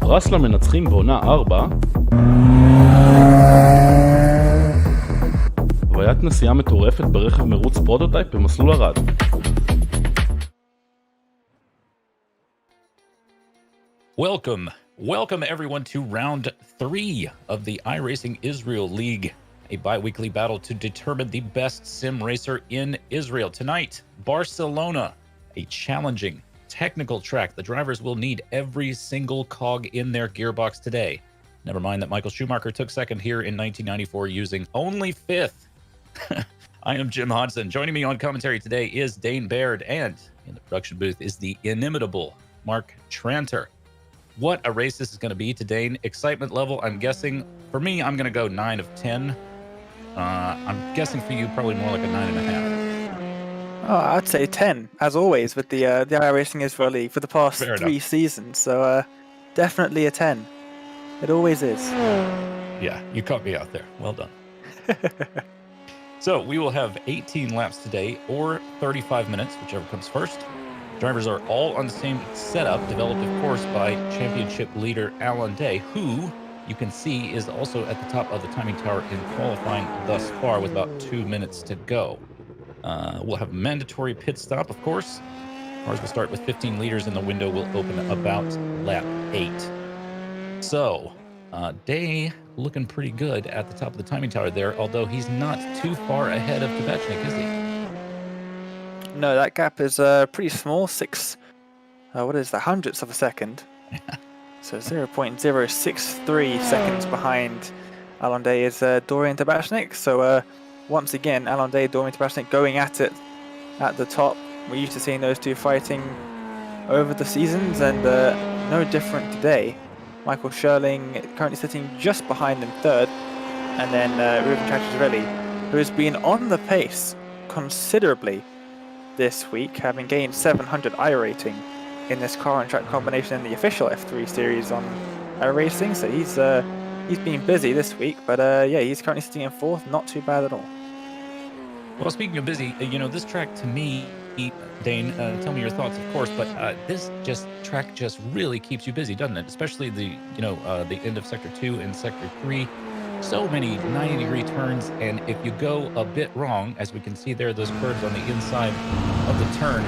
פרס למנצחים בעונה 4, חוויית נסיעה מטורפת ברכב מרוץ פרוטוטייפ במסלול ערד. Welcome everyone to round 3 of the iRacing Israel League, a bi-weekly battle to determine the best sim racer in Israel. Tonight, Barcelona, a challenging technical track. The drivers will need every single cog in their gearbox today. Never mind that Michael Schumacher took second here in 1994 using only 5th. I am Jim Hodson. Joining me on commentary today is Dane Baird, and in the production booth is the inimitable Mark Tranter. What a race this is going to be today. Excitement level, I'm guessing, for me, I'm going to go 9 of 10. I'm guessing for you, probably more like a 9.5. Oh, I'd say 10, as always, with the iRacing Israel League for the past Fair 3 enough. seasons. So definitely a 10. It always is. Yeah, you caught me out there. Well done. So we will have 18 laps today, or 35 minutes, whichever comes first. Drivers are all on the same setup, developed, of course, by championship leader Alan Day, who you can see is also at the top of the timing tower in qualifying thus far with about 2 minutes to go. We'll have a mandatory pit stop, of course. Cars will start with 15 liters, and the window will open about lap 8. So, Day looking pretty good at the top of the timing tower there, although he's not too far ahead of Tabashnik, is he? No, that gap is pretty small. 6, what is the hundredths of a second? So 0.063 seconds behind Alan Day is Dorian Tabashnik. So once again, Alan Day, Dorian Tabashnik going at it at the top. We're used to seeing those two fighting over the seasons, and no different today. Michael Scherling currently sitting just behind in third, and then Ruben Chachishvili, who has been on the pace considerably this week, having gained 700 iRating in this car and track combination in the official F3 series on iRacing. So he's been busy this week, but yeah, he's currently sitting in 4th, not too bad at all. Well, speaking of busy, this track to me, Dane, tell me your thoughts, of course, but this track just really keeps you busy, doesn't it? Especially the end of Sector 2 and Sector 3. So many 90-degree turns, and if you go a bit wrong, as we can see there, those curves on the inside of the turn,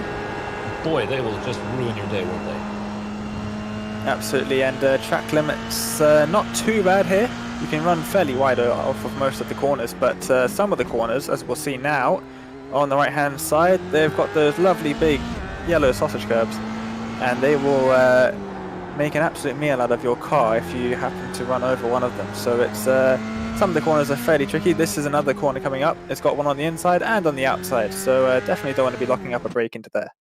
boy, they will just ruin your day, won't they? Absolutely, and track limits not too bad here. You can run fairly wide off of most of the corners, but some of the corners, as we'll see now, on the right-hand side, they've got those lovely big yellow sausage curbs, and they will make an absolute meal out of your car if you happen to run over one of them. So it's some of the corners are fairly tricky. This is another corner coming up. It's got one on the inside and on the outside, so definitely don't want to be locking up a brake into there.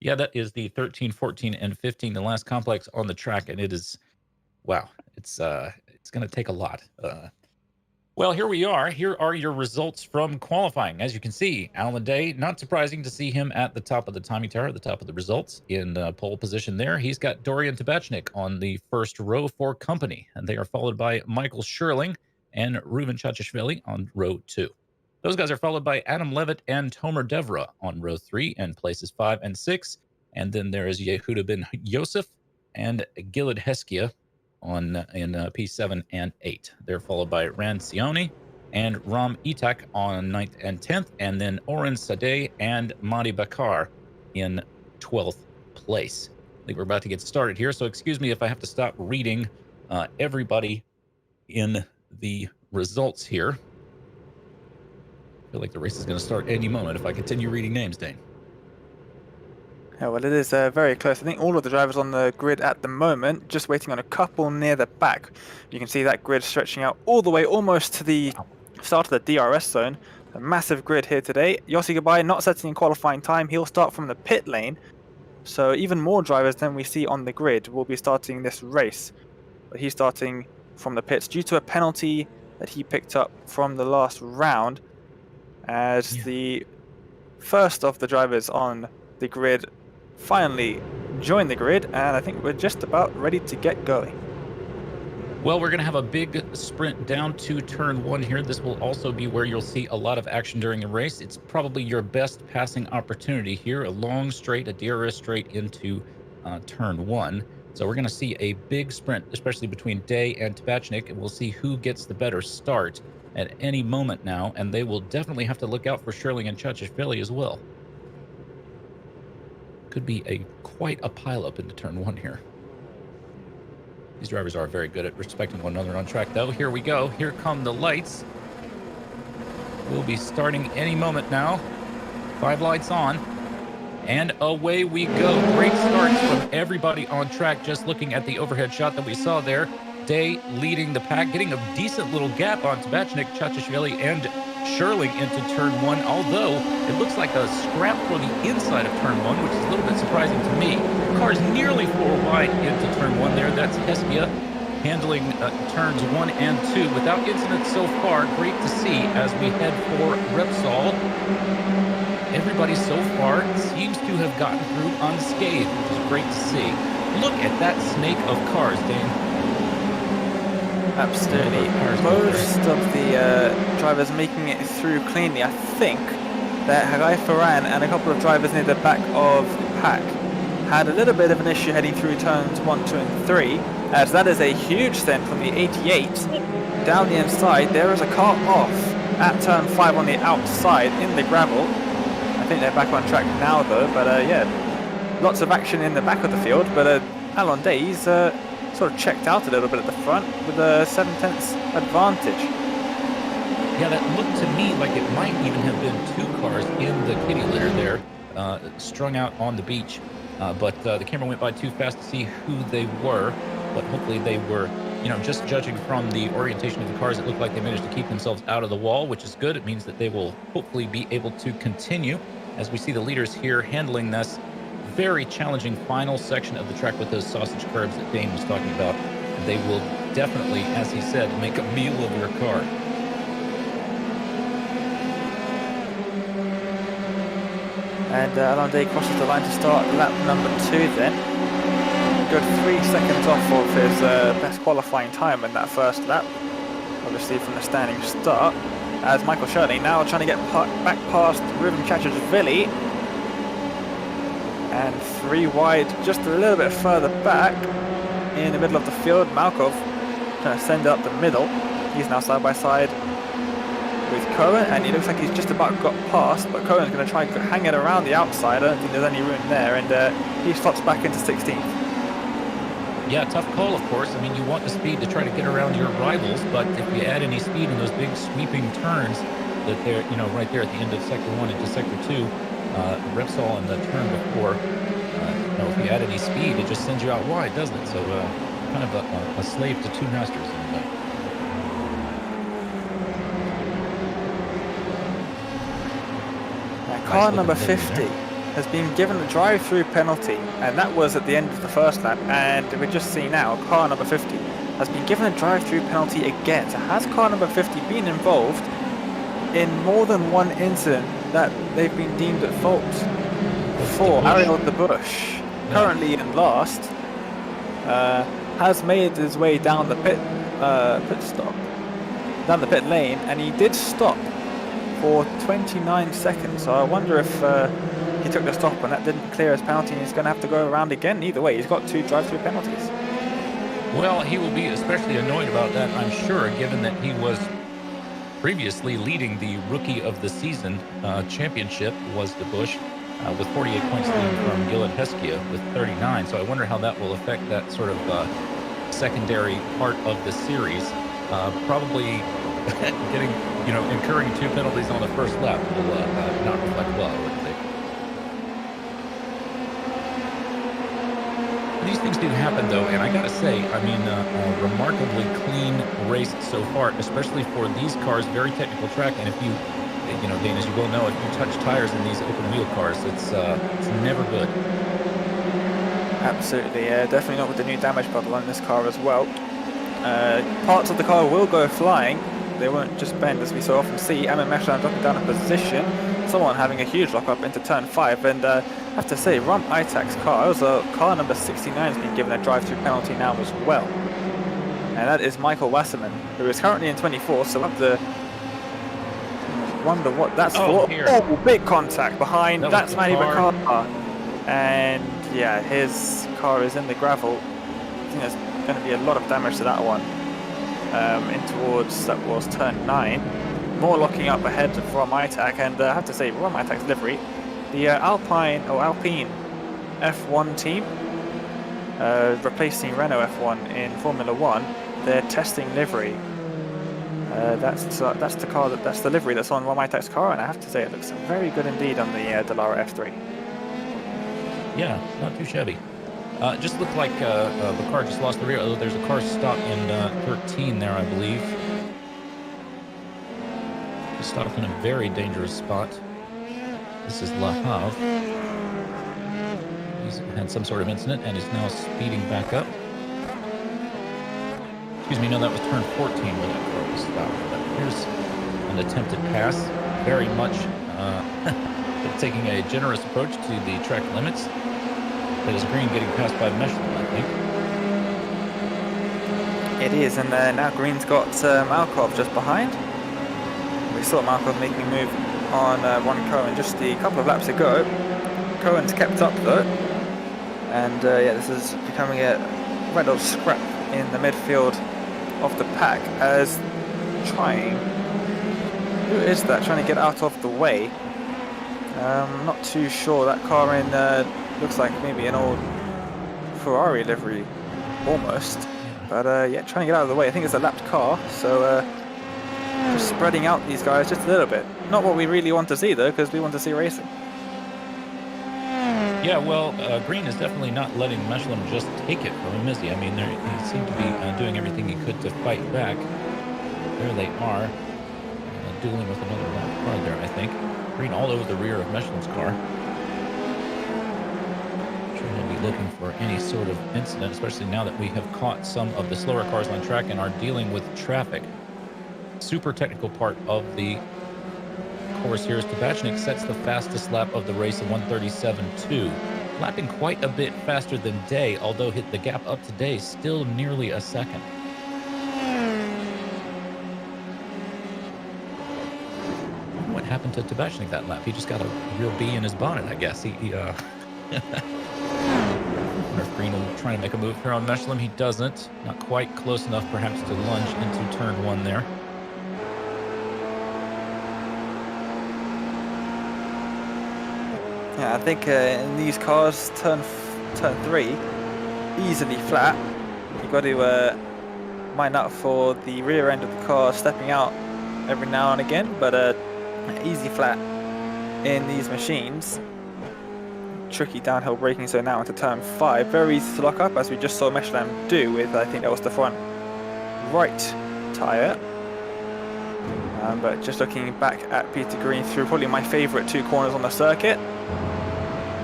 Yeah, that is the 13, 14, and 15, the last complex on the track, and it is, wow, it's going to take a lot. Well, here we are. Here are your results from qualifying. As you can see, Alan Day, not surprising to see him at the top of the timing tower, at the top of the results in pole position there. He's got Dorian Tabashnik on the first row for company, and they are followed by Michael Scherling and Ruben Chachishvili on row 2. Those guys are followed by Adam Levitt and Tomer Devra on row 3 and places 5 and 6. And then there is Yehuda Ben Yosef and Gilad Heskia in P7 and 8. They're followed by Ran Sioni and Ram Itak on 9th and 10th, and then Oren Sadeh and Madi Bakar in 12th place. I think we're about to get started here, so excuse me if I have to stop reading everybody in the results here. I feel like the race is going to start any moment if I continue reading names, Dane. Yeah, well, it is very close. I think all of the drivers on the grid at the moment, just waiting on a couple near the back. You can see that grid stretching out all the way almost to the start of the DRS zone. A massive grid here today. Yossi Gabai not setting in qualifying time. He'll start from the pit lane. So even more drivers than we see on the grid will be starting this race. But he's starting from the pits due to a penalty that he picked up from the last round, as the first of the drivers on the grid finally joined the grid, and I think we're just about ready to get going. Well, we're going to have a big sprint down to turn 1 here. This will also be where you'll see a lot of action during the race. It's probably your best passing opportunity here. A long straight, a DRS straight into turn 1. It's So we're going to see a big sprint, especially between Day and Tabashnik, and we'll see who gets the better start at any moment now, and they will definitely have to look out for Sherling and Chachishvili as well. Could be quite a pileup into turn 1 here. These drivers are very good at respecting one another on track, though. Here we go. Here come the lights. We'll be starting any moment now. 5 lights on. And away we go. Great starts from everybody on track. Just looking at the overhead shot that we saw there. Day leading the pack, getting a decent little gap on Tabashnik, Chachishvili, and Sherling into turn 1, although it looks like a scrap for the inside of turn 1, which is a little bit surprising to me. The car's nearly 4 wide into turn 1 there. That's Heskia handling turns 1 and 2 without incident so far. Great to see as we head for Repsol. Everybody so far seems to have gotten through unscathed, which is great to see. Look at that snake of cars, Dane. Absolutely. Most of the drivers making it through cleanly. I think that Hagai Ferran and a couple of drivers near the back of the pack had a little bit of an issue heading through turns 1, 2, and 3, as that is a huge stint from the 88 down the inside. There is a car off at turn 5 on the outside in the gravel. I think they're back on track now though, but yeah, lots of action in the back of the field, but Alon Day's sort of checked out a little bit at the front with a 7/10 advantage. Yeah, that looked to me like it might even have been 2 cars in the kitty litter there, strung out on the beach. But the camera went by too fast to see who they were. But hopefully they were, just judging from the orientation of the cars, it looked like they managed to keep themselves out of the wall, which is good. It means that they will hopefully be able to continue as we see the leaders here handling this very challenging final section of the track with those sausage curbs that Dane was talking about. They will definitely, as he said, make a meal of your car. And Alon Day crosses the line to start lap number 2 then. Good 3 seconds off of his best qualifying time in that first lap. Obviously from the standing start. As Michael Sherling now trying to get back past Ruben Chachishvili. And 3 wide, just a little bit further back in the middle of the field. Malkov trying to send it up the middle. He's now side by side with Cohen, and he looks like he's just about got past, but Cohen's going to try and hang it around the outside. I don't think there's any room there, and he slots back into 16th. Yeah, tough call, of course. I mean, you want the speed to try to get around your rivals, but if you add any speed in those big sweeping turns that they're, right there at the end of Sector 1 into Sector 2, Repsol in the turn before, if you add any speed, it just sends you out wide, doesn't it? So kind of a slave to 2 masters in that. Car number 50 has been given a drive-through penalty, and that was at the end of the first lap. And we just see now, car number 50 has been given a drive-through penalty again. So has car number 50 been involved in more than one incident that they've been deemed at fault for? Ariel de Bush, currently in last, has made his way down the pit stop, down the pit lane, and he did stop for 29 seconds. So I wonder if he took the stop and that didn't clear his penalty, and he's going to have to go around again. Either way, he's got 2 drive-through penalties. Well, he will be especially annoyed about that, I'm sure, given that he was previously leading the Rookie of the Season championship, was De Bush, with 48 points leading from Gilad Heskia with 39. So I wonder how that will affect that sort of secondary part of the series. Probably getting, incurring 2 penalties on the first lap will not reflect well, I would think. These things do happen, though, and I gotta say, I mean, a remarkably clean race so far, especially for these cars, very technical track. And if you, Dane, as you well know, if you touch tires in these open wheel cars, it's never good. Absolutely, definitely not with the new damage bubble on this car as well. Parts of the car will go flying. They won't just bend, as we so often see. Amin Meshlan dropping down a position. Someone having a huge lock up into turn 5, and I have to say, Rum Itak's car, also car number 69, has been given a drive-through penalty now as well. And that is Michael Wasserman, who is currently in 24th, so we'll have to wonder what that's for. Here. Oh, big contact behind. That's Manny car. Bakar. And yeah, his car is in the gravel. think there's going to be a lot of damage to that one. In towards, that was turn 9. More locking up ahead from iTac, and I have to say, from iTac's livery, the Alpine F1 team, replacing Renault F1 in Formula 1, they're testing livery. That's the car, that's the livery that's on Rom iTac's car, and I have to say it looks very good indeed on the Dallara F3. Yeah, not too shabby. Just looked like the car just lost the rear. Oh, there's a car stopped in 13 there, I believe. Just stopped in a very dangerous spot. This is Le Havre. He's had some sort of incident and is now speeding back up. Excuse me, no, that was turn 14 where that car was stopped. But here's an attempted pass. Very much taking a generous approach to the track limits. That is Green getting passed by Michelin, I think. It is, and now Green's got Malkov just behind. We saw Malkov making a move on Ron Cohen just a couple of laps ago. Cohen's kept up though, and yeah, this is becoming a red hot scrap in the midfield of the pack as who is that trying to get out of the way? Not too sure. That car in looks like maybe an old Ferrari livery almost, but yeah, trying to get out of the way. I think it's a lapped car, so just spreading out these guys just a little bit. Not what we really want to see though, because we want to see racing. Yeah, well, Green is definitely not letting Michelin just take it from him, is he? I mean, he seemed to be doing everything he could to fight back. There they are, dueling with another lap car there, I think. Green all over the rear of Michelin's car. Sure he'll be looking for any sort of incident, especially now that we have caught some of the slower cars on track and are dealing with traffic. Super technical part of the course here as Tabashnik sets the fastest lap of the race, a 1:37.2. Lapping quite a bit faster than Day, although the gap up to Day still nearly a second. What happened to Tabashnik that lap? He just got a real bee in his bonnet, I guess. I wonder if Green will try to make a move here on Michelin. He doesn't. Not quite close enough, perhaps, to lunge into turn 1 there. Yeah, I think in these cars, turn 3, easily flat. You've got to mind out for the rear end of the car stepping out every now and again, but easy flat in these machines. Tricky downhill braking, so now into turn 5. Very easy to lock up, as we just saw Michelin do with, I think that was the front right tyre. But just looking back at Peter Green through probably my favourite 2 corners on the circuit.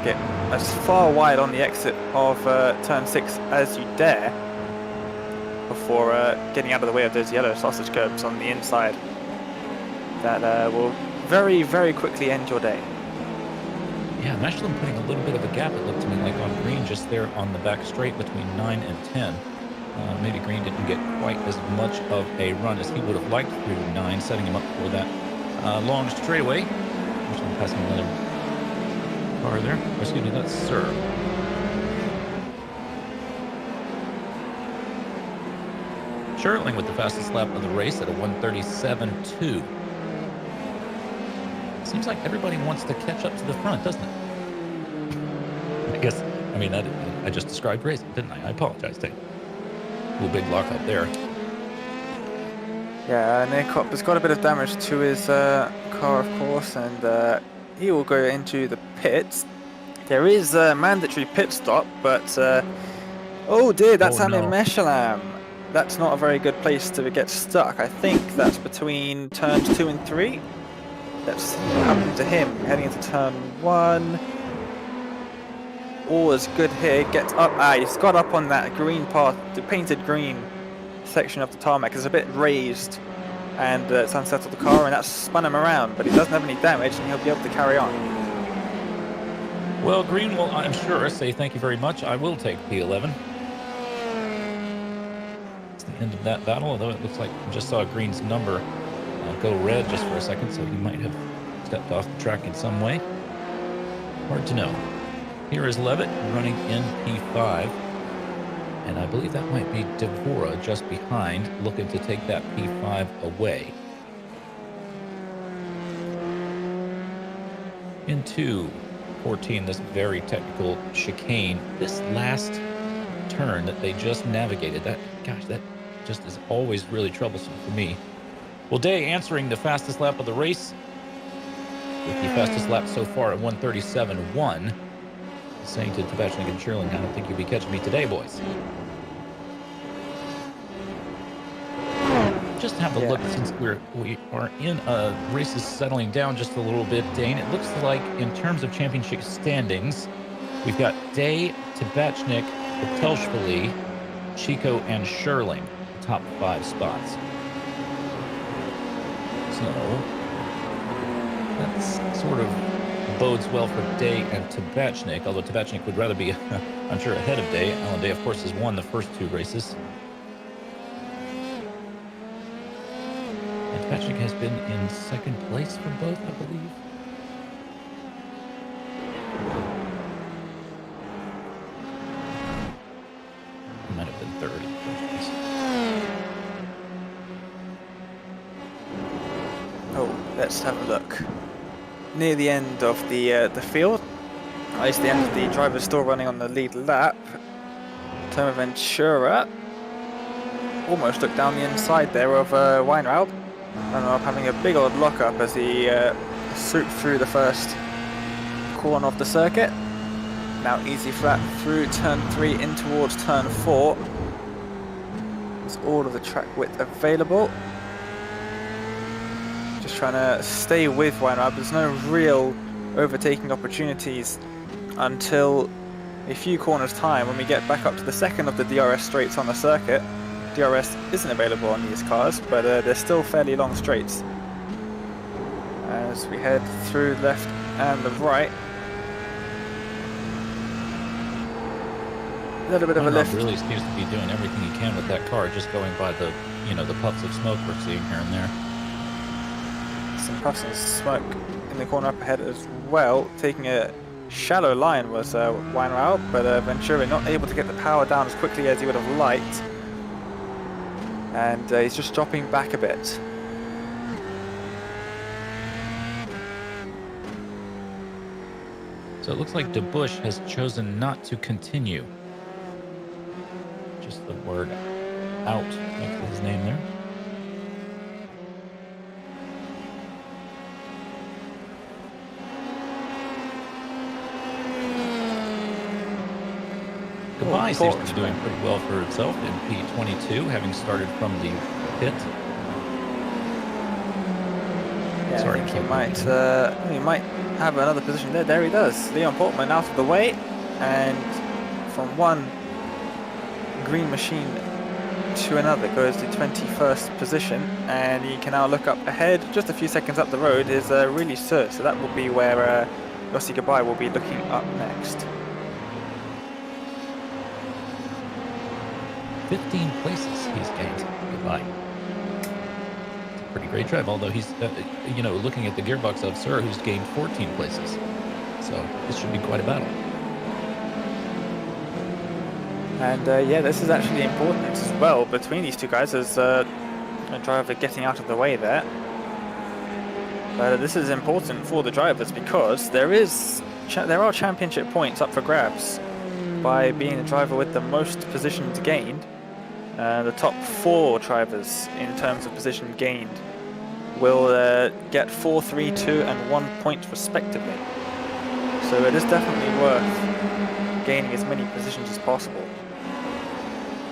Get as far wide on the exit of turn 6 as you dare before getting out of the way of those yellow sausage curbs on the inside. That will very, very quickly end your day. Yeah, Michelin putting a little bit of a gap, it looked to me like, on Green just there on the back straight between 9 and 10. Maybe Green didn't get quite as much of a run as he would have liked through 9, setting him up for that long straightaway. Michelin passing another car there. Or excuse me, that's Sir. Sherling with the fastest lap of the race at a 1:37.2. Seems like everybody wants to catch up to the front, doesn't it? I guess, I mean, I just described racing, didn't I? I apologize, Tate. A little big lockup there. Yeah, Nick has got a bit of damage to his car, of course, and he will go into the pits. There is a mandatory pit stop, but oh dear, that's Alain Michelin. That's not a very good place to get stuck. I think that's between turns 2 and 3. That's what happened to him heading into turn 1. All is good here. Gets up. He's got up on that green path, the painted green section of the tarmac. It's a bit raised, and it's unsettled the car, and that's spun him around. But he doesn't have any damage, and he'll be able to carry on. Well, Green will, I'm sure, say thank you very much. I will take P11. It's the end of that battle, although it looks like I just saw Green's number go red just for a second, so he might have stepped off the track in some way. Hard to know. Here is Levitt running in P5. And I believe that might be Devora just behind, looking to take that P5 away. Into 14, this very technical chicane. This last turn that they just navigated, that just is always really troublesome for me. Well, Day answering the fastest lap of the race with the fastest lap so far at 1:37.1. Saying to Tabashnik and Sherling, I don't think you'll be catching me today, boys. Just have a look since we are in races settling down just a little bit, Dane. It looks like in terms of championship standings, we've got Day, Tabashnik, Patelshvili, Chico, and Sherling, top 5 spots. So that's sort of bodes well for Day and Tabashnik, although Tabashnik would rather be, I'm sure, ahead of Day. Alan Day, of course, has won the first 2 races. And Tabashnik has been in second place for both, I believe. He might have been third in the first race. Oh, let's have a look. Near the end of the field, it's the end of the driver's still running on the lead lap. Tomo Ventura almost looked down the inside there of Weinraub. Weinraub having a big old lock-up as he swooped through the first corner of the circuit. Now easy flat through turn 3 in towards turn 4. There's all of the track width available. Just trying to stay with Weinraub. There's no real overtaking opportunities until a few corners time when we get back up to the second of the Drs Straights on the circuit. DRS isn't available on these cars, but they're still fairly long straights. As we head through left and the right. A little bit of a lift. Really seems to be doing everything he can with that car, just going by the, the puffs of smoke we're seeing here and there. Some puffs and smoke in the corner up ahead as well. Taking a shallow line was Weinraub, but Ventura not able to get the power down as quickly as he would have liked. And he's just dropping back a bit. So it looks like DeBush has chosen not to continue. Just the word out next to his name there. Goodbye seems to be doing pretty well for itself in P22, having started from the pit. Yeah, Sorry, I think he might have another position there. There he does. Leon Portman out of the way, and from one green machine to another goes to 21st position, and he can now look up ahead. Just a few seconds up the road is really Sur, so that will be where Yossi Goodbye will be looking up next. 15 places he's gained. Goodbye. It's a pretty great drive, although he's, looking at the gearbox of Sir, who's gained 14 places. So this should be quite a battle. And yeah, this is actually important as well between these two guys as a driver getting out of the way there. But this is important for the drivers because there are championship points up for grabs by being the driver with the most positions gained. The top 4 drivers in terms of position gained will get 4, 3, 2 and 1 point respectively. So it is definitely worth gaining as many positions as possible.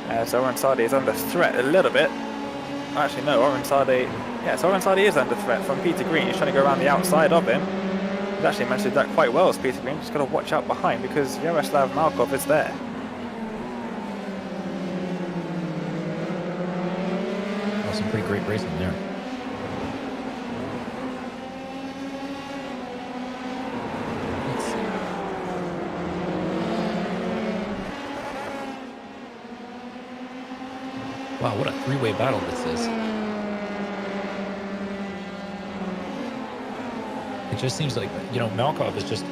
As Oren Sadi is under threat a little bit. Actually no, Oren Sadi is under threat from Peter Green. He's trying to go around the outside of him. He's actually managed to do that quite well as Peter Green. Just got to watch out behind because Yaroslav Malkov is there. Some pretty great racing there. Let's see. Wow, what a 3-way battle this is. It just seems like, Malkov is just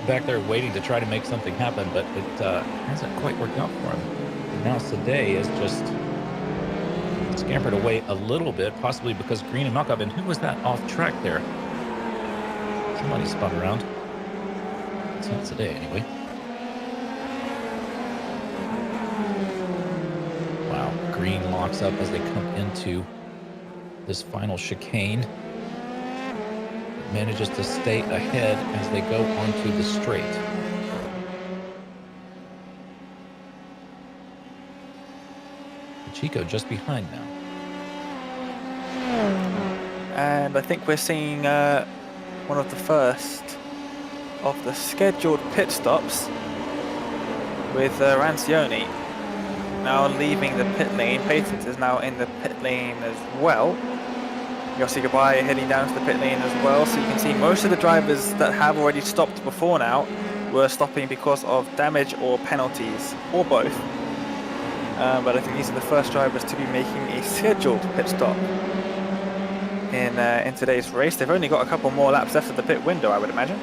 back there waiting to try to make something happen, but it hasn't quite worked out for him. Now Sade is just scampered away a little bit, possibly because Green and Malkov. And who was that off track there? Somebody spun around. It's not Sade anyway. Wow, Green locks up as they come into this final chicane. Manages to stay ahead as they go onto the straight. Chico just behind now. And I think we're seeing one of the first of the scheduled pit stops with Rancioni now leaving the pit lane. Patience is now in the pit lane as well. Yossi Gabai heading down to the pit lane as well. So you can see most of the drivers that have already stopped before now were stopping because of damage or penalties, or both. But I think these are the first drivers to be making a scheduled pit stop in today's race. They've only got a couple more laps left of the pit window, I would imagine.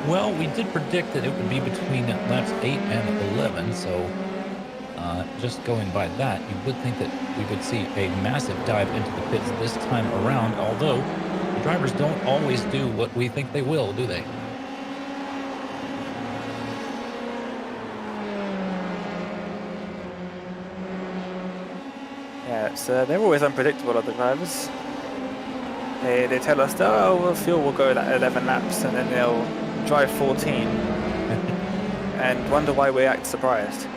Well, we did predict that it would be between laps 8 and 11, so just going by that, you would think that we would see a massive dive into the pits this time around, although the drivers don't always do what we think they will, do they? Yeah, they're always unpredictable, other drivers. They tell us, oh, well, fuel will go that 11 laps, and then they'll drive 14 and wonder why we act surprised.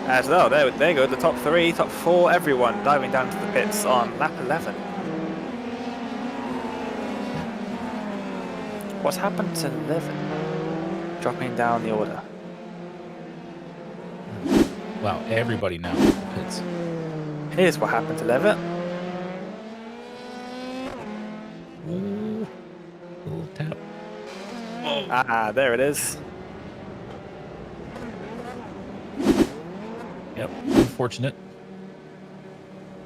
As well, there go the top 3, top 4, everyone diving down to the pits on lap 11. What's happened to 11? Dropping down the order. Wow, everybody now in the pits. Here's what happened to Levitt. Ooh, little tap. Oh. Ah, there it is. Yep, unfortunate.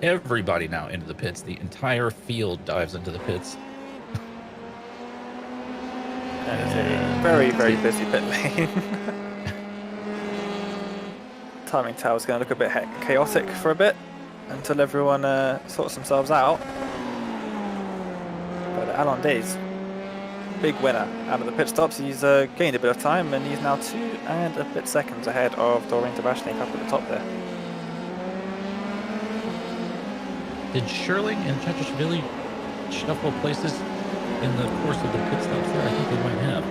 Everybody now into the pits. The entire field dives into the pits. That is a very, very busy pit lane. Timing tower's going to look a bit chaotic for a bit until everyone sorts themselves out. But Alon Day's big winner out of the pit stops. He's gained a bit of time, and he's now 2 and a bit seconds ahead of Dorian Tabashnik up at the top there. Did Sherling and Chachashvili shuffle places in the course of the pit stops there? I think they might have.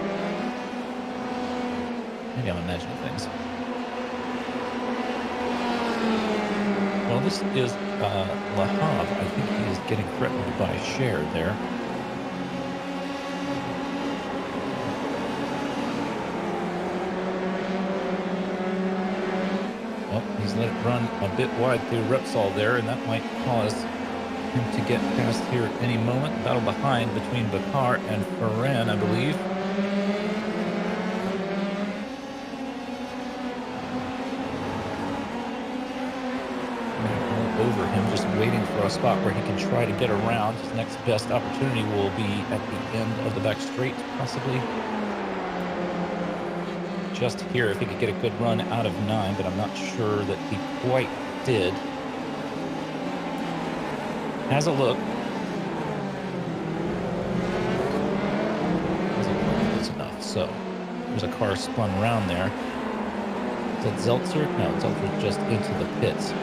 Maybe I'm imagining things. Well, this is Lahav. I think he is getting threatened by Cher there. Well, he's let it run a bit wide through Repsol there, and that might cause him to get past here at any moment. Battle behind between Bakar and Ferran, I believe. Over him, just waiting for a spot where he can try to get around. His next best opportunity will be at the end of the back straight, possibly. Just here, if he could get a good run out of 9, but I'm not sure that he quite did. Has a look. Doesn't look like it's enough. So, there's a car spun around there. Is that Zeltzer? No, Zeltzer just into the pits.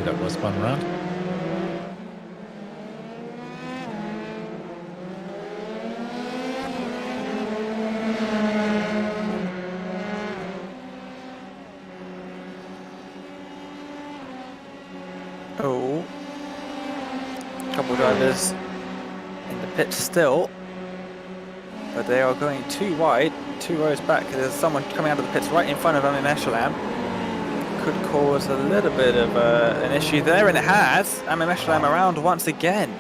That was spun around. Oh, a couple of drivers in the pit still, but they are going too wide, 2 rows back. There's someone coming out of the pits right in front of Amim Eshalam. Could cause a little bit of an issue there, and it has. Amim Eshalam around once again.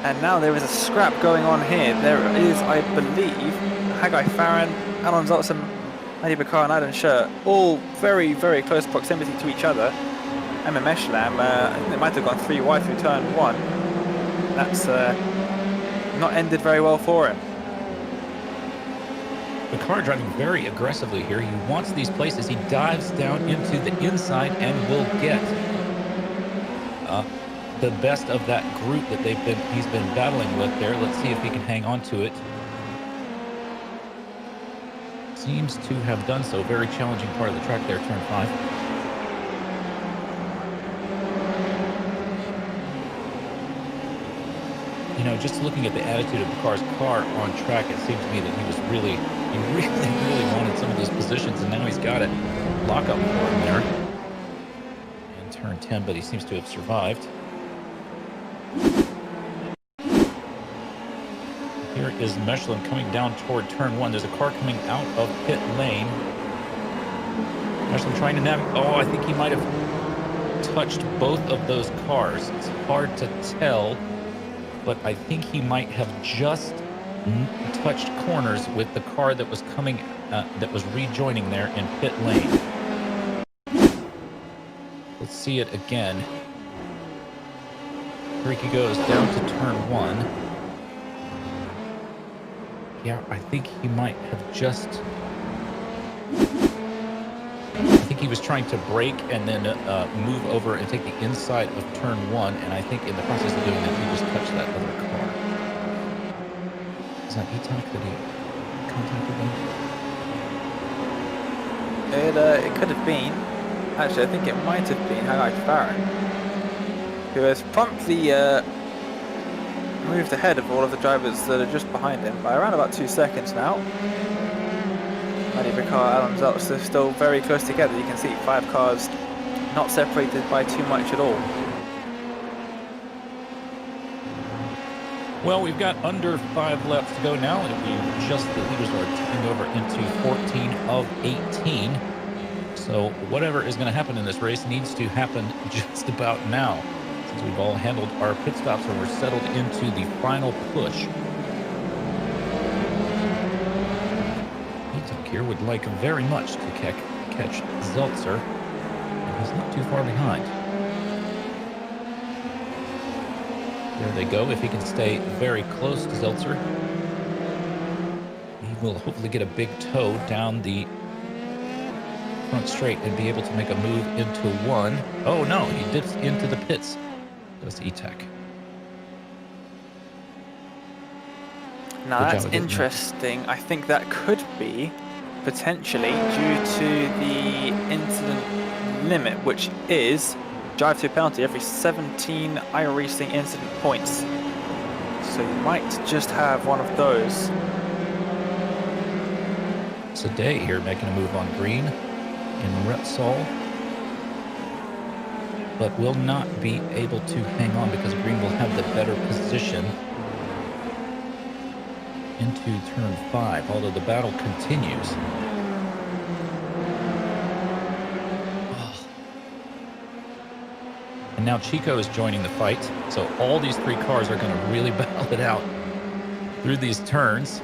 And now there is a scrap going on here. There is, I believe, Haggai Farron, Alon Zoltz, Mehdi Bakar and Adam Shirt, all very, very close proximity to each other. Amim Eshalam, I think they might have gone 3 wide through turn 1. That's not ended very well for him. The car driving very aggressively here. He wants these places. He dives down into the inside and will get the best of that group that he's been battling with there. Let's see if he can hang on to it. Seems to have done so. Very challenging part of the track there, turn 5. You know, just looking at the attitude of the car on track, it seemed to me that he really wanted some of those positions, and now he's got it. Lock up for him there. And turn 10, but he seems to have survived. Here is Michelin coming down toward turn 1. There's a car coming out of pit lane. Michelin trying to navigate. Oh, I think he might have touched both of those cars. It's hard to tell, but I think he might have just touched corners with the car that was coming, that was rejoining there in pit lane. Let's see it again. Here he goes down to turn 1. Yeah, I think he might have just... I think he was trying to brake and then move over and take the inside of turn 1, and I think in the process of doing that, he just touched that other car. Is that E-Talk that he contacted them? It could have been. Actually, I think it might have been Highlight Farron, who has promptly moved ahead of all of the drivers that are just behind him by around about 2 seconds now. Matty Ricard, Alan Zeltz are still very close together. You can see 5 cars not separated by too much at all. Well, we've got under 5 laps to go now, and we just the leaders are tipping over into 14 of 18. So whatever is going to happen in this race needs to happen just about now, since we've all handled our pit stops and we're settled into the final push. E-Talk here would like very much to catch Zeltzer, and he's not too far behind. There they go. If he can stay very close to Zeltzer, he will hopefully get a big toe down the front straight and be able to make a move into 1. Oh no, he dips into the pits. That's E-Tech. Now that's interesting. I think that could be potentially due to the incident limit, which is drive to a penalty every 17 iRacing incident points. So you might just have one of those. Today here making a move on green in Repsol, but will not be able to hang on because green will have the better position into turn 5, although the battle continues. And now Chico is joining the fight, so all these 3 cars are going to really battle it out through these turns.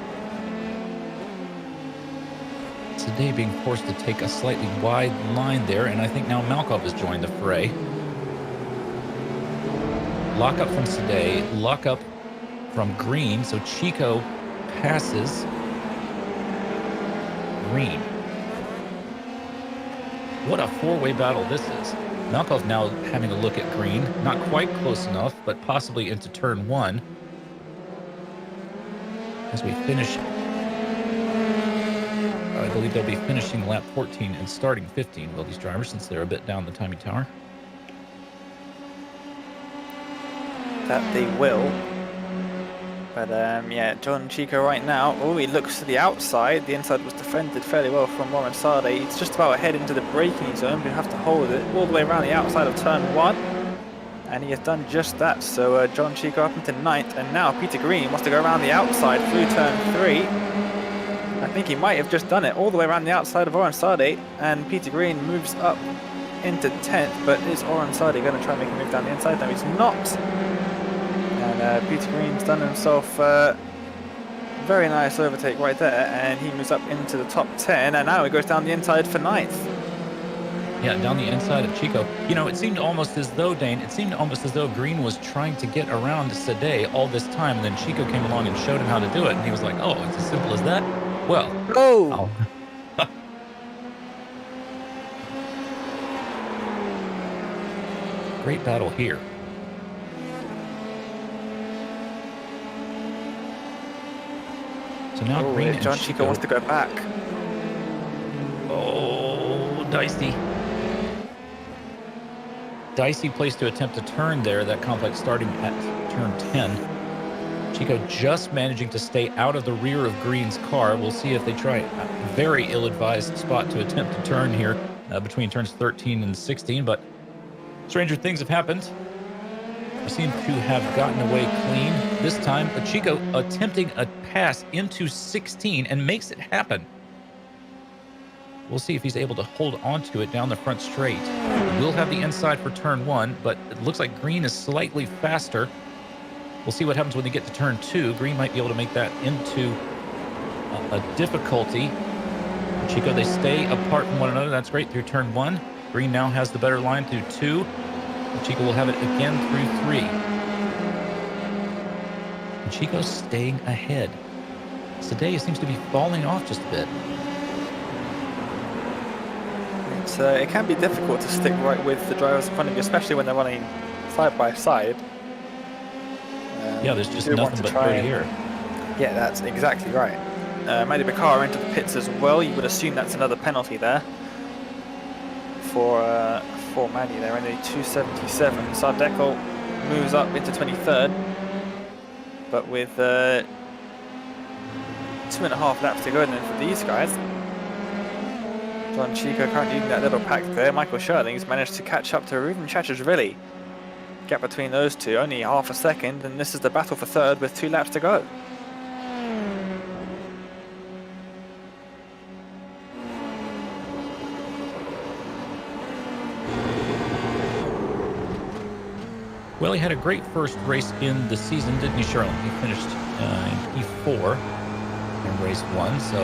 Today being forced to take a slightly wide line there, and I think now Malkov has joined the fray. Lock up from Sade, lock up from green, so Chico passes green. What a 4-way battle this is. Malkov now having a look at green, not quite close enough, but possibly into turn 1. As we finish, I believe they'll be finishing lap 14 and starting 15, will these drivers, since they're a bit down the timing tower. That they will. But yeah, John Chico right now, oh, he looks to the outside. The inside was defended fairly well from Warren Sade. He's just about to head into the braking zone, but you have to hold it all the way around the outside of turn 1. And he has done just that. So John Chico up into 9th, and now Peter Green wants to go around the outside through turn 3. I think he might have just done it all the way around the outside of Warren Sade, and Peter Green moves up into 10th, but is Warren Sade going to try and make a move down the inside? No, he's not. And Peter Green's done himself very nice overtake right there, and he moves up into the top 10, and now he goes down the inside for 9th. Yeah, down the inside of Chico. You know, it seemed almost as though, Dane, Green was trying to get around Sade all this time, and then Chico came along and showed him how to do it, and he was like, oh, it's as simple as that? Well, Oh! great battle here. So now Oh, Green and John Chico wants to go back. Oh, dicey. Dicey place to attempt to turn there, that complex starting at turn 10. Chico just managing to stay out of the rear of Green's car. We'll see if they try a very ill-advised spot to attempt to turn here between turns 13 and 16, but stranger things have happened. We seem to have gotten away clean. This time, Chico attempting a pass into 16 and makes it happen. We'll see if he's able to hold on to it down the front straight. We'll have the inside for turn 1, but it looks like Green is slightly faster. We'll see what happens when they get to turn 2. Green might be able to make that into a difficulty. Chico, they stay apart from one another. That's great through turn 1. Green now has the better line through 2. Chico will have it again through 3. And Chico's staying ahead. Today seems to be falling off just a bit. It can be difficult to stick right with the drivers in front of you, especially when they're running side by side. Yeah, there's just nothing but dirt here. Yeah, that's exactly right. Mady Bakar into the pits as well. You would assume that's another penalty there for Mady. They're only 277. Sardekel moves up into 23rd, but with 2.5 laps to go. And then for these guys, John Chico currently using that little pack there. Michael Scherling's managed to catch up to Ruben Chachashvili. Gap between those two, only half a second, and this is the battle for third with 2 laps to go. Well, he had a great first race in the season, didn't he, Sherlin? He finished in P4 in race 1, so,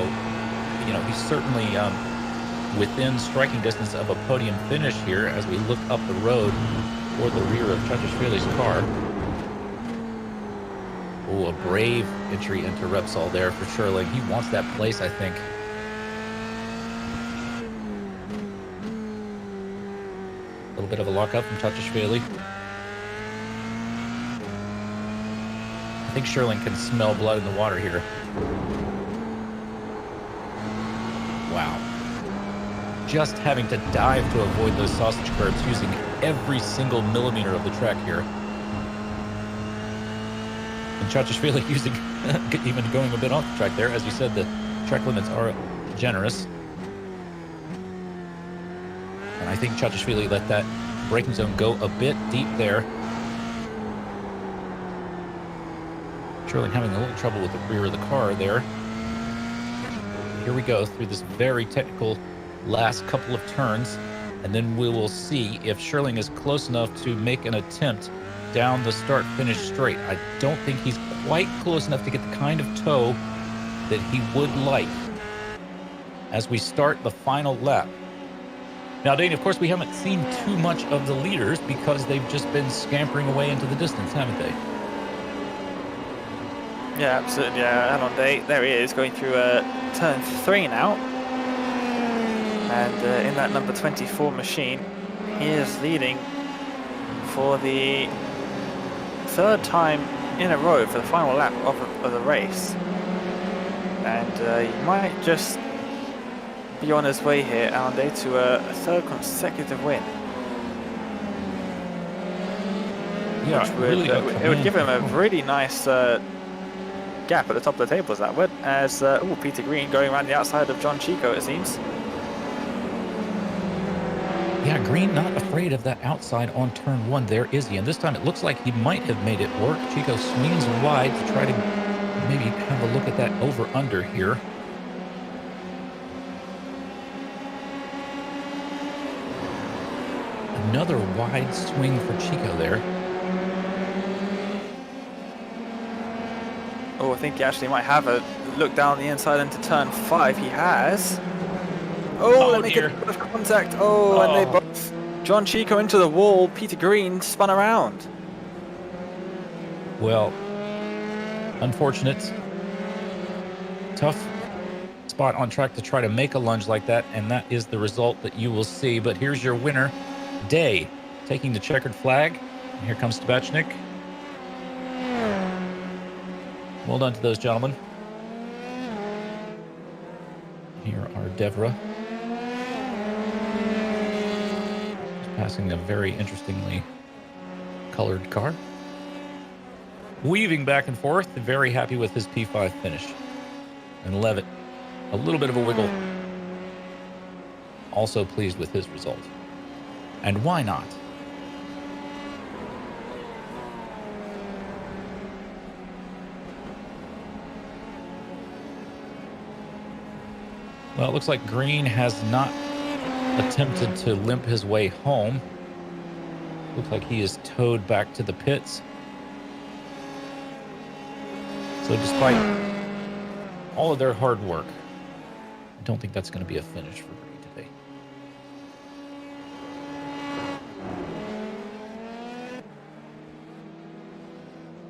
you know, he's certainly within striking distance of a podium finish here as we look up the road toward the rear of Chachashvili's car. Oh, a brave entry into Repsol there for Sherling. He wants that place, I think. A little bit of a lockup from Chachashvili. I think Sherling can smell blood in the water here. Wow. Just having to dive to avoid those sausage curbs, using every single millimeter of the track here. And Chachashvili using, even going a bit off the track there. As you said, the track limits are generous. And I think Chachashvili let that braking zone go a bit deep there. Sherling having a little trouble with the rear of the car there. Here we go through this very technical last couple of turns, and then we will see if Sherling is close enough to make an attempt down the start-finish straight. I don't think he's quite close enough to get the kind of tow that he would like as we start the final lap. Now, Dane, of course, we haven't seen too much of the leaders because they've just been scampering away into the distance, haven't they? Yeah, absolutely. Yeah, Alonde, there he is, going through turn 3 now. And in that number 24 machine, he is leading for the 3rd time in a row for the final lap of the race. And he might just be on his way here, Alonde, to a 3rd consecutive win. Yeah, which would, really it would give him a really nice gap at the top of the tables, that would, as Peter Green going around the outside of John Chico, it seems. Yeah, Green not afraid of that outside on turn 1 there, is he? And this time it looks like he might have made it work. Chico swings wide to try to maybe have a look at that over-under here. Another wide swing for Chico there. Oh, I think he actually might have a look down the inside into turn 5. He has. Oh, they make a bit of contact. Oh, and they both. John Chico into the wall. Peter Green spun around. Well, unfortunate. Tough spot on track to try to make a lunge like that, and that is the result that you will see. But here's your winner, Day, taking the checkered flag. And here comes Tabashnik. Well done to those gentlemen. Here are Devra. Just passing a very interestingly colored car. Weaving back and forth, very happy with his P5 finish. And Levitt, a little bit of a wiggle. Also pleased with his result. And why not? Well, it looks like Green has not attempted to limp his way home. Looks like he is towed back to the pits. So despite all of their hard work, I don't think that's going to be a finish for Green today.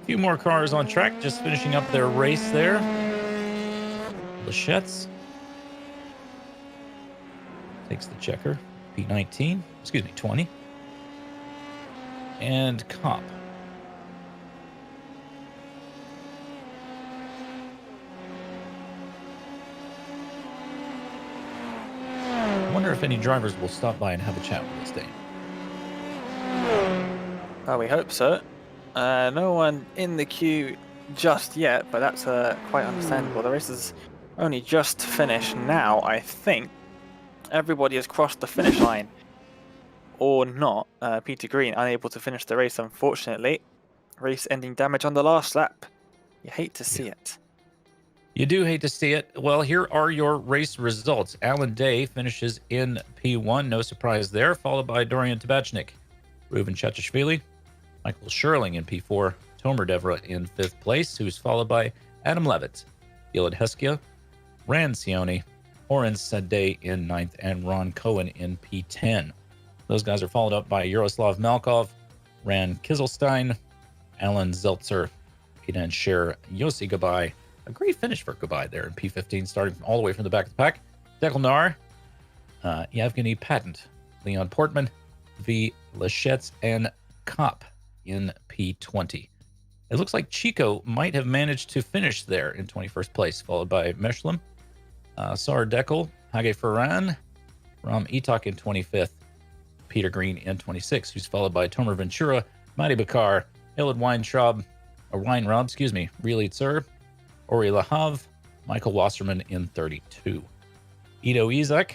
A few more cars on track, just finishing up their race there. Lachette's takes the checker, P19, excuse me, 20. And Cop. I wonder if any drivers will stop by and have a chat with us, Dane. Well, we hope so. No one in the queue just yet, but that's quite understandable. The race is only just finished now, I think. Everybody has crossed the finish line. Or not. Peter Green unable to finish the race, unfortunately. Race ending damage on the last lap. You hate to see it. You do hate to see it. Well, here are your race results. Alan Day finishes in P1, no surprise there, followed by Dorian Tabashnik, Ruben Chatashvili, Michael Sherling in P4, Tomer Devra in 5th place, who's followed by Adam Levitt, Gilad Heskia, Rand Sione, Oren Sadeh in 9th, and Ron Cohen in P10. Those guys are followed up by Yaroslav Malkov, Ran Kizelstein, Alan Zeltzer, Aidan Scher, Yossi Gabai. A great finish for Gabai there in P15, starting all the way from the back of the pack. Declan Nar, Yevgeny Patent, Leon Portman, V. Lachette's, and Kopp in P20. It looks like Chico might have managed to finish there in 21st place, followed by Meshlam, Sar Deckel, Hage Ferran, Ram Itak in 25th, Peter Green in 26th, who's followed by Tomer Ventura, Madi Bakar, Elad Weinrob, Reelid Sir, Ori Lahav, Michael Wasserman in 32. Ido Izak,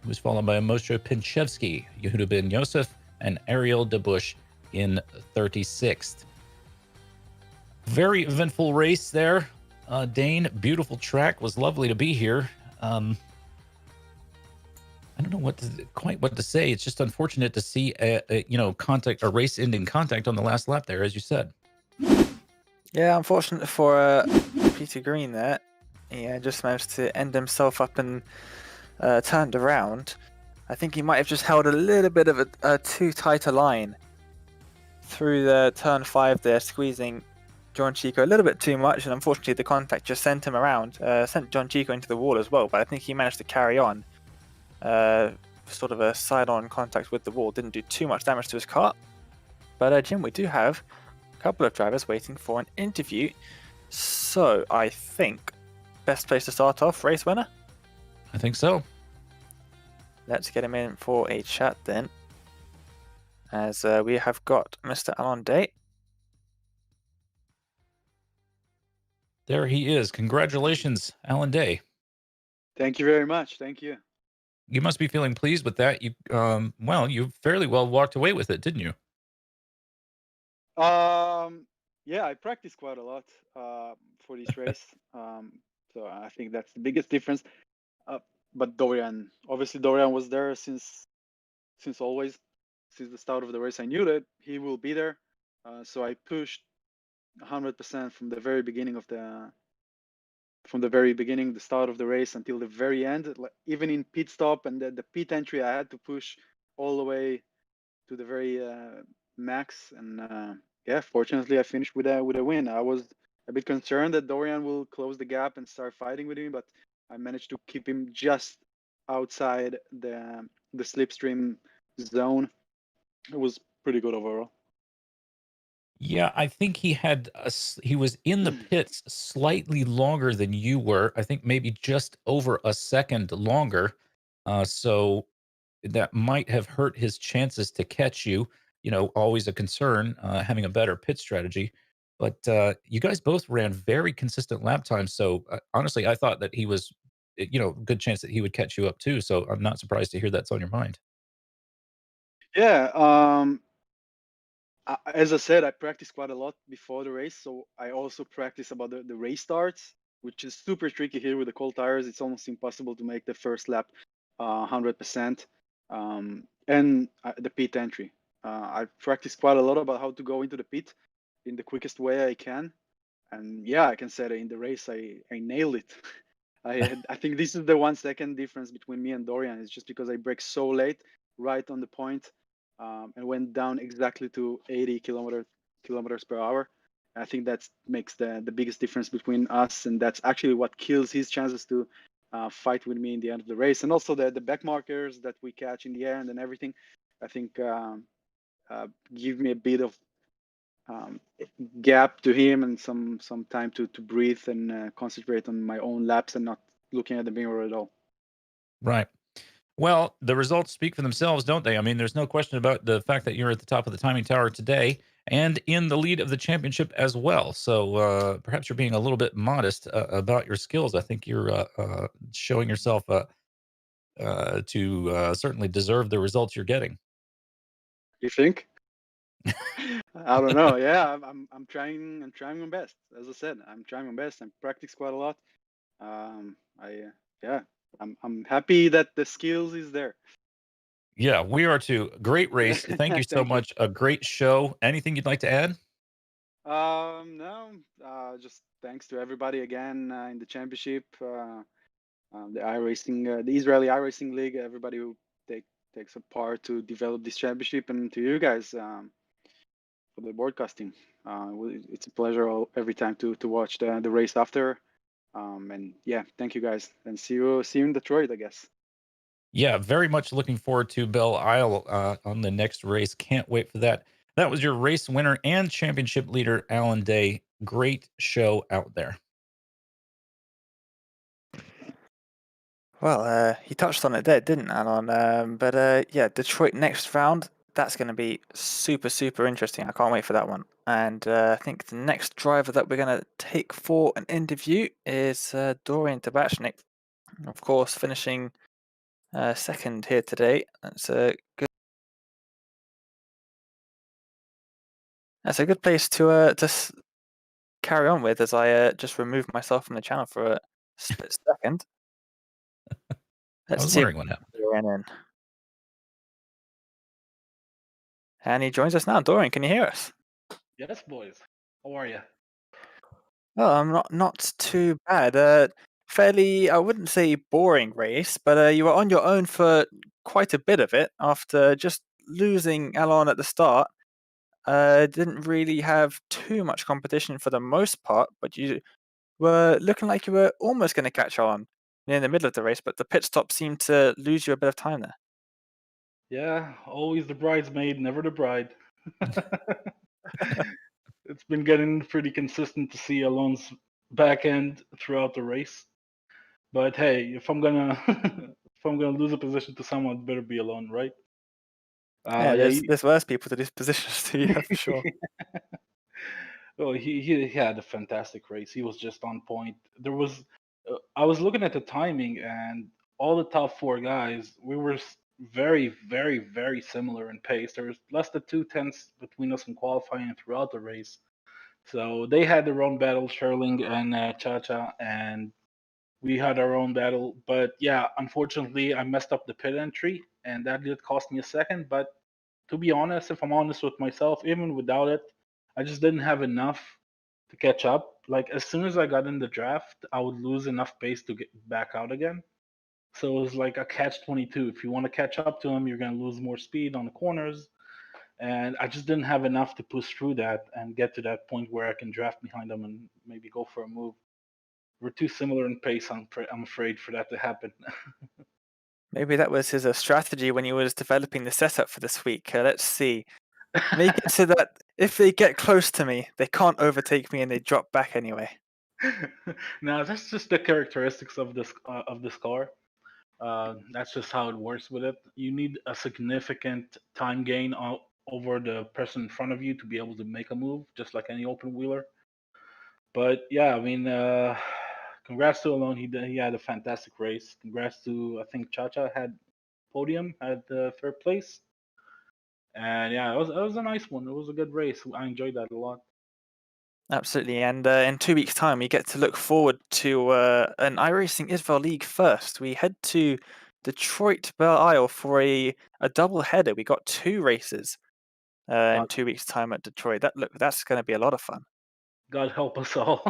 who's followed by Moshe Pinchevsky, Yehuda Ben Yosef, and Ariel Debush in 36th. Very eventful race there. Dane, beautiful track. Was lovely to be here. I don't know quite what to say. It's just unfortunate to see a race-ending contact on the last lap there, as you said. Yeah, unfortunate for Peter Green there. He just managed to end himself up and turned around. I think he might have just held a little bit of a too tight a line through the turn 5 there, squeezing John Chico a little bit too much, and unfortunately the contact just sent him around, sent John Chico into the wall as well, but I think he managed to carry on. Sort of a side-on contact with the wall, didn't do too much damage to his car. But Jim, we do have a couple of drivers waiting for an interview, so I think best place to start off, race winner? I think so. Let's get him in for a chat then, as we have got Mr. Alan Day. There he is. Congratulations, Alan Day. Thank you very much. Thank you. You must be feeling pleased with that. You fairly well walked away with it, didn't you? Yeah, I practiced quite a lot for this race. So I think that's the biggest difference. But Dorian was there since always, since the start of the race. I knew that he will be there. So I pushed 100% from the very beginning the start of the race until the very end. Even in pit stop and the pit entry, I had to push all the way to the very max. And fortunately, I finished with a win. I was a bit concerned that Dorian will close the gap and start fighting with me, but I managed to keep him just outside the slipstream zone. It was pretty good overall. Yeah, I think he was in the pits slightly longer than you were. I think maybe just over a second longer. So that might have hurt his chances to catch you. You know, always a concern, having a better pit strategy. But you guys both ran very consistent lap times. So honestly, I thought that he was, good chance that he would catch you up too. So I'm not surprised to hear that's on your mind. Yeah, as I said, I practiced quite a lot before the race, so I also practice about the race starts, which is super tricky here with the cold tires. It's almost impossible to make the first lap 100%, and the pit entry. I practiced quite a lot about how to go into the pit in the quickest way I can, and yeah, I can say that in the race I nailed it. I think this is the 1 second difference between me and Dorian. It's just because I brake so late, right on the point, and went down exactly to 80 kilometers per hour. I think that makes the biggest difference between us, and that's actually what kills his chances to fight with me in the end of the race. And also the back markers that we catch in the end and everything, I think give me a bit of gap to him and some time to breathe and concentrate on my own laps and not looking at the mirror at all. Right. Well, the results speak for themselves, don't they? I mean, there's no question about the fact that you're at the top of the timing tower today and in the lead of the championship as well. So perhaps you're being a little bit modest about your skills. I think you're showing yourself to certainly deserve the results you're getting. You think? I don't know. Yeah, I'm trying. I'm trying my best. As I said, I'm trying my best. I practice quite a lot. Yeah, I'm happy that the skills is there. Yeah, we are too. Great race. Thank you so Thank you. much. A great show. Anything you'd like to add? No, just thanks to everybody again in the championship, the iRacing, the Israeli iRacing League, everybody who takes a part to develop this championship, and to you guys for the broadcasting. It's a pleasure every time to watch the race after. And yeah, thank you guys, and see you in Detroit, I guess. Yeah, very much looking forward to Belle Isle on the next race. Can't wait for that. That was your race winner and championship leader, Alan Day. Great show out there. Well, he touched on it there, didn't Alan? But yeah, Detroit next round, that's going to be super, super interesting. I can't wait for that one. And I think the next driver that we're going to take for an interview is Dorian Tabashnik. Of course, finishing second here today. That's a good place to carry on with as I just remove myself from the channel for a split second. I was wondering what happened. Dorian in. And he joins us now. Dorian, can you hear us? Yes, boys. How are you? Oh, I'm not too bad. Fairly, I wouldn't say boring race, but you were on your own for quite a bit of it after just losing Alon at the start. Didn't really have too much competition for the most part, but you were looking like you were almost going to catch on near the middle of the race, but the pit stop seemed to lose you a bit of time there. Yeah, always the bridesmaid, never the bride. It's been getting pretty consistent to see Alon's back end throughout the race. But hey, if I'm gonna if I'm gonna lose a position to someone, it better be Alon, right? Yeah, there's worse people to these positions to you, for sure. Oh, he had a fantastic race. He was just on point. There was, I was looking at the timing, and all the top four guys, we were very, very, very similar in pace. There was less than 2 tenths between us in qualifying and throughout the race. So they had their own battle, Sherling and Cha-Cha, and we had our own battle. But yeah, unfortunately, I messed up the pit entry, and that did cost me a second. But to be honest, if I'm honest with myself, even without it, I just didn't have enough to catch up. Like as soon as I got in the draft, I would lose enough pace to get back out again. So it was like a catch-22. If you want to catch up to him, you're going to lose more speed on the corners. And I just didn't have enough to push through that and get to that point where I can draft behind him and maybe go for a move. we're too similar in pace. I'm afraid for that to happen. Maybe that was his strategy when he was developing the setup for this week. Let's see. Make it so that if they get close to me, they can't overtake me and they drop back anyway. Now that's just the characteristics of this car. That's just how it works with it. You need a significant time gain over the person in front of you to be able to make a move, just like any open wheeler. But yeah, I mean, congrats to Alone. He had a fantastic race. Congrats to, I think Chacha had podium, had third place. And yeah, it was a nice one. It was a good race. I enjoyed that a lot. Absolutely, and in 2 weeks' time, we get to look forward to an iRacing Israel League first. We head to Detroit Belle Isle for a double header. We got 2 races in God, 2 weeks' time at Detroit. That's going to be a lot of fun. God help us all.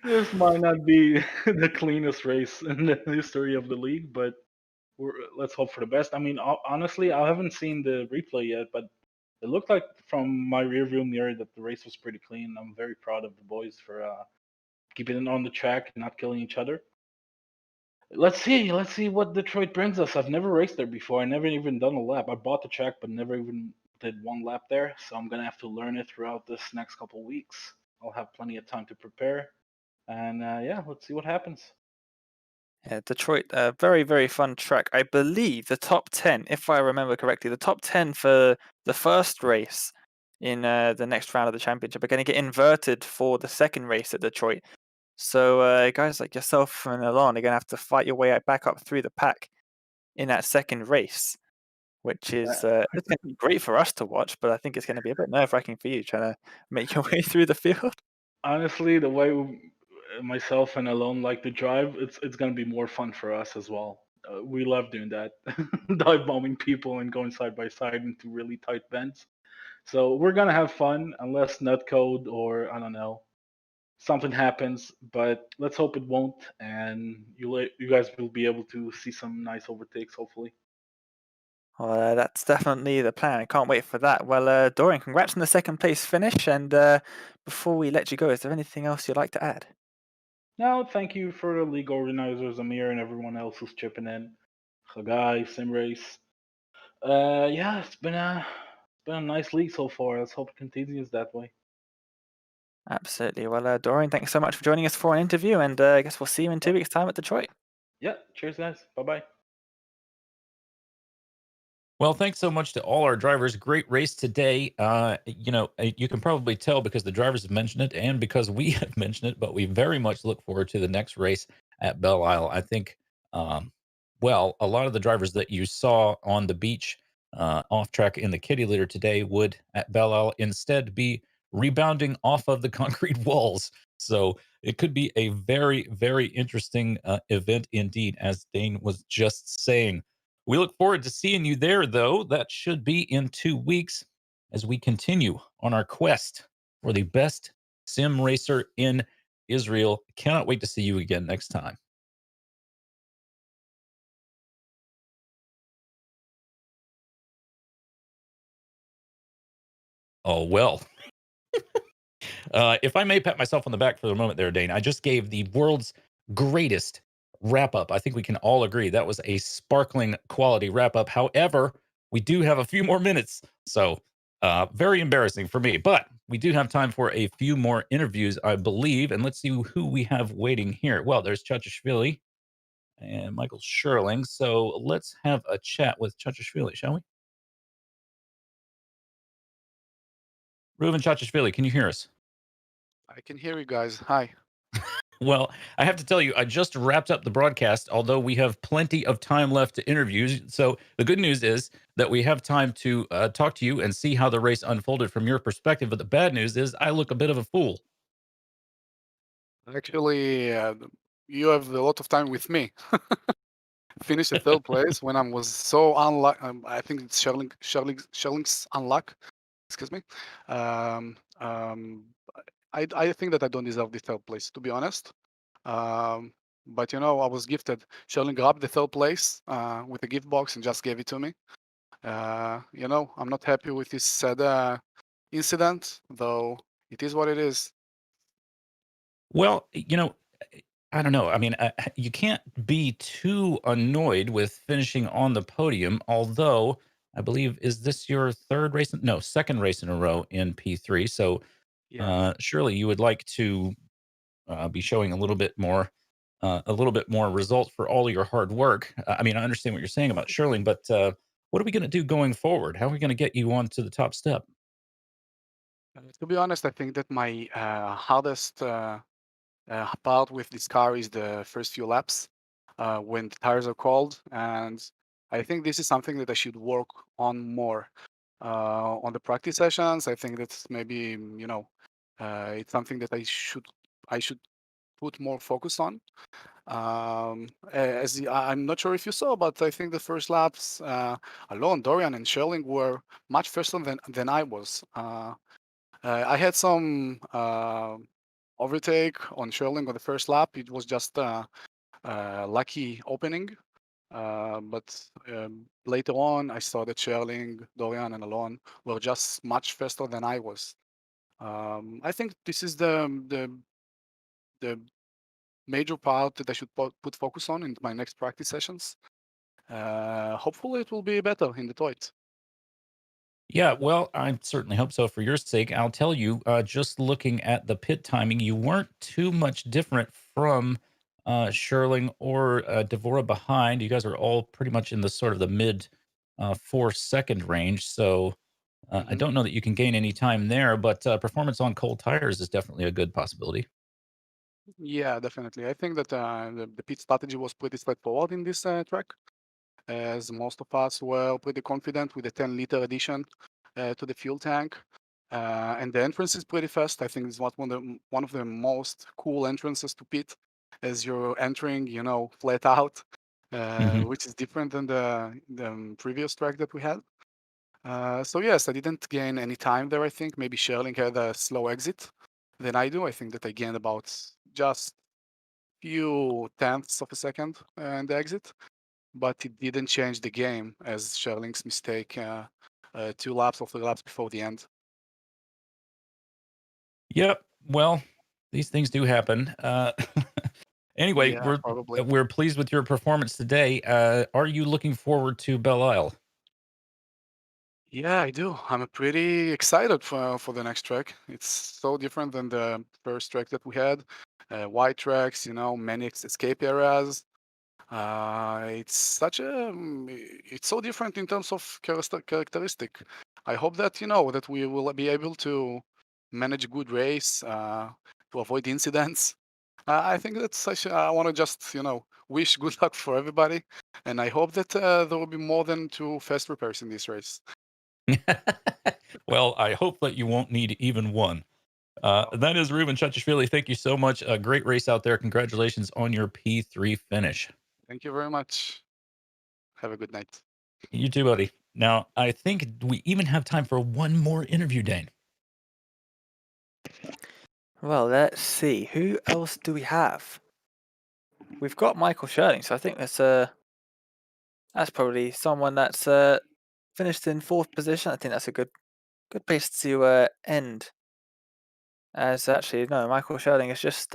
This might not be the cleanest race in the history of the league, but let's hope for the best. I mean, honestly, I haven't seen the replay yet, but it looked like from my rearview mirror that the race was pretty clean. I'm very proud of the boys for keeping it on the track and not killing each other. Let's see what Detroit brings us. I've never raced there before. I never even done a lap. I bought the track, but never even did one lap there. So I'm gonna have to learn it throughout this next couple weeks. I'll have plenty of time to prepare, and yeah, let's see what happens. Yeah, Detroit, a very, very fun track. I believe the top 10, if I remember correctly, the top 10 for the first race in the next round of the championship are going to get inverted for the second race at Detroit. So guys like yourself and Alon are going to have to fight your way back up through the pack in that second race, which is it's going to be great for us to watch, but I think it's going to be a bit nerve-wracking for you trying to make your way through the field. Honestly, the way myself and Alone like to drive, it's gonna be more fun for us as well. We love doing that, dive bombing people and going side by side into really tight bends. So we're gonna have fun, unless netcode or I don't know something happens. But let's hope it won't, and you guys will be able to see some nice overtakes, hopefully. Well, that's definitely the plan. I can't wait for that. Well, Dorian, congrats on the second place finish. And before we let you go, is there anything else you'd like to add? Now, thank you for the league organizers, Amir, and everyone else who's chipping in. Chagai, Simrace. Yeah, it's been a nice league so far. Let's hope it continues that way. Absolutely. Well, Dorian, thanks so much for joining us for an interview. And I guess we'll see you in 2 weeks' time at Detroit. Yeah, cheers, guys. Bye bye. Well, thanks so much to all our drivers. Great race today. You can probably tell because the drivers have mentioned it and because we have mentioned it, but we very much look forward to the next race at Belle Isle. I think, a lot of the drivers that you saw on the beach off track in the kitty litter today would at Belle Isle instead be rebounding off of the concrete walls. So it could be a very, very interesting event indeed, as Dane was just saying. We look forward to seeing you there, though. That should be in 2 weeks as we continue on our quest for the best sim racer in Israel. Cannot wait to see you again next time. Oh, well. If I may pat myself on the back for the moment there, Dane, I just gave the world's greatest wrap up. I think we can all agree that was a sparkling quality wrap up. However, we do have a few more minutes. So very embarrassing for me, but we do have time for a few more interviews, I believe. And let's see who we have waiting here. Well, there's Chachashvili and Michael Sherling. So let's have a chat with Chachashvili, shall we? Reuven Chachashvili, can you hear us? I can hear you guys. Hi. Well, I have to tell you, I just wrapped up the broadcast, although we have plenty of time left to interview. So the good news is that we have time to talk to you and see how the race unfolded from your perspective. But the bad news is I look a bit of a fool. Actually, you have a lot of time with me. Finished the third place when I was so unlucky. I think it's Sherling's unluck. Excuse me. Um, um, I think that I don't deserve the third place, to be honest. But I was gifted. Sherling grabbed the third place with a gift box and just gave it to me. I'm not happy with this sad incident, though it is what it is. Well, I don't know. I mean, you can't be too annoyed with finishing on the podium, although I believe, is this your third race? No, second race in a row in P3. So Yeah. surely you would like to be showing a little bit more results for all of your hard work. I mean, I understand what you're saying about Sherling, but what are we going to do going forward? How are we going to get you onto the top step? To be honest, I think that my hardest part with this car is the first few laps when the tires are cold, and I think this is something that I should work on more on the practice sessions. I think that's maybe it's something that I should put more focus on. I'm not sure if you saw, but I think the first laps alone, Dorian and Sherling were much faster than I was. I had some overtake on Sherling on the first lap. It was just lucky opening. But later on, I saw that Sherling, Dorian, and Alon were just much faster than I was. I think this is the major part that I should put focus on in my next practice sessions. Hopefully, it will be better in Detroit. Yeah, well, I certainly hope so for your sake. I'll tell you, just looking at the pit timing, you weren't too much different from Sherling or Devora behind. You guys are all pretty much in the sort of the mid 4 second range. So I Mhm. don't know that you can gain any time there, but performance on cold tires is definitely a good possibility. Yeah, definitely. I think that the pit strategy was pretty straightforward in this track, as most of us were pretty confident with the 10-liter addition to the fuel tank. And the entrance is pretty fast. I think it's one of the most cool entrances to pit, as you're entering, flat out, Hmm. which is different than the previous track that we had. So yes, I didn't gain any time there. I think maybe Sherling had a slow exit than I do. I think that I gained about just few tenths of a second in the exit, but it didn't change the game as Sherling's mistake 2 laps or 3 laps before the end. Yep. Well, these things do happen. Anyway, Yeah, we're probably. we're pleased with your performance today. Are you looking forward to Belle Isle? Yeah, I do. I'm pretty excited for the next track. It's so different than the first track that we had. Wide tracks, many escape areas. It's so different in terms of characteristic. I hope that that we will be able to manage a good race to avoid incidents. I think that I want to just wish good luck for everybody, and I hope that there will be more than 2 fast repairs in this race. Well, I hope that you won't need even one. That is Ruben Chachishvili. Thank you so much. A great race out there. Congratulations on your P3 finish. Thank you very much. Have a good night. You too, buddy. Now, I think we even have time for one more interview, Dane. Well, let's see. Who else do we have? We've got Michael Sherling, so I think that's probably someone that's finished in 4th position. I think that's a good place to end. As actually, no, Michael Sherling has just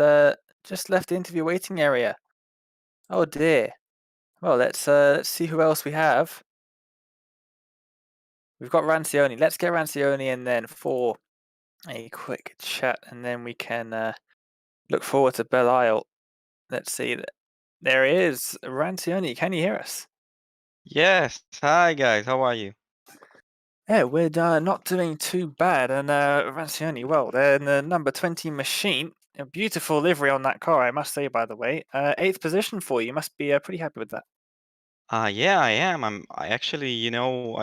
left the interview waiting area. Oh dear. Well, let's see who else we have. We've got Rancioni. Let's get Rancioni in then for a quick chat, and then we can look forward to Belle Isle. Let's see. There he is. Rancioni, can you hear us? Yes. Hi guys, how are you? Yeah, we're not doing too bad. And Rancioni, well, they're in the number 20 machine. A beautiful livery on that car, I must say, by the way. 8th position for you. You must be pretty happy with that. Yeah, I am. I actually, I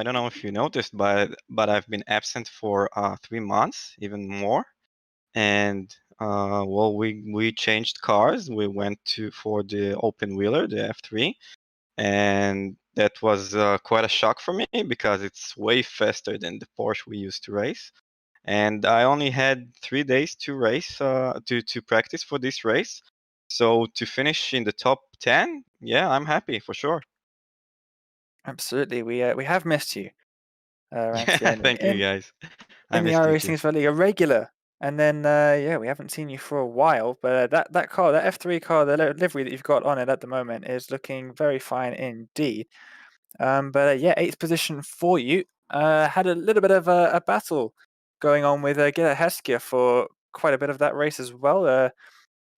don't know if you noticed, but I've been absent for 3 months, even more. And well, we changed cars. We went for the open wheeler, the F3, and that was quite a shock for me because it's way faster than the Porsche we used to race. And I only had 3 days to race, to practice for this race. So to finish in the top 10, yeah, I'm happy for sure. Absolutely. We have missed you, Yeah, Rancioni. thank you guys. I In the missed you too. iRacing as well, a regular And then, yeah, we haven't seen you for a while, but that car, that F3 car, the livery that you've got on it at the moment is looking very fine indeed. But yeah, 8th position for you. Had a little bit of a battle going on with Gila Heskia for quite a bit of that race as well,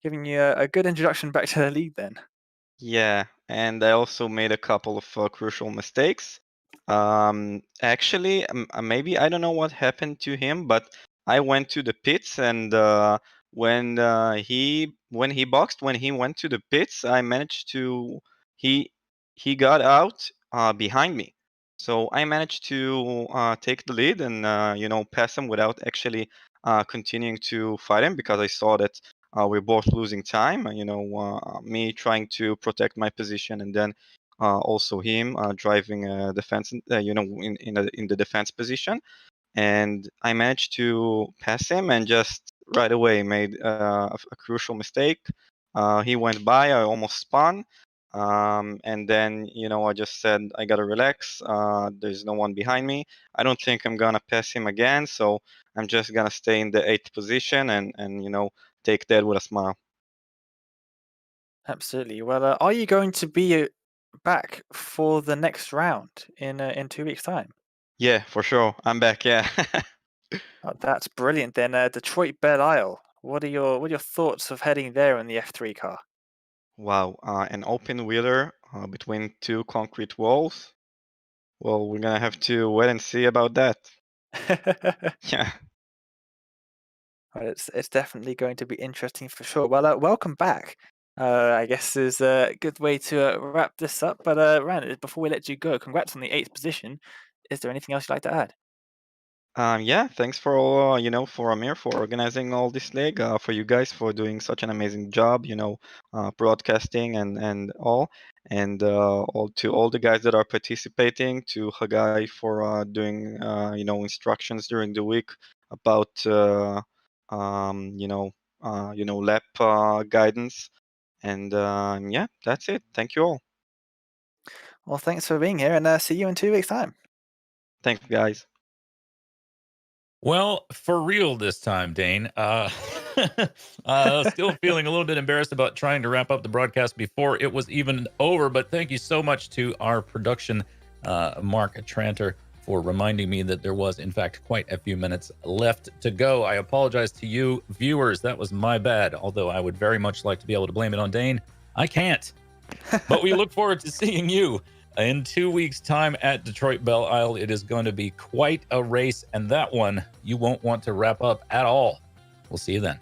giving you a good introduction back to the league then. Yeah, and I also made a couple of crucial mistakes. Actually, maybe I don't know what happened to him, but I went to the pits, and when he boxed, when he went to the pits, I managed to he got out behind me, so I managed to take the lead and pass him without actually continuing to fight him, because I saw that we're both losing time. Me trying to protect my position, and then also him driving defense, in the defense position. And I managed to pass him, and just right away made a crucial mistake. He went by. I almost spun. And then, I just said, I gotta relax. There's no one behind me. I don't think I'm gonna pass him again. So I'm just gonna stay in the 8th position and take that with a smile. Absolutely. Well, are you going to be back for the next round in 2 weeks' time? Yeah, for sure. I'm back. Yeah. Oh, that's brilliant. Then Detroit Belle Isle. What are your thoughts of heading there in the F3 car? Wow. An open wheeler between two concrete walls. Well, we're gonna have to wait and see about that. Yeah. Well, it's definitely going to be interesting for sure. Well, welcome back. I guess is a good way to wrap this up. But Rand, before we let you go, congrats on the 8th position. Is there anything else you'd like to add? Yeah, thanks for for Amir for organizing all this league, for you guys for doing such an amazing job, broadcasting and all, and all the guys that are participating, to Hagai for doing instructions during the week about lap guidance, and yeah, that's it. Thank you all. Well, thanks for being here, and see you in 2 weeks' time. Thanks, guys. Well, for real this time, Dane. Still feeling a little bit embarrassed about trying to wrap up the broadcast before it was even over, but thank you so much to our production, Mark Tranter, for reminding me that there was, in fact, quite a few minutes left to go. I apologize to you, viewers. That was my bad, although I would very much like to be able to blame it on Dane. I can't. But we look forward to seeing you in 2 weeks' time at Detroit Belle Isle. It is going to be quite a race, and that one you won't want to wrap up at all. We'll see you then.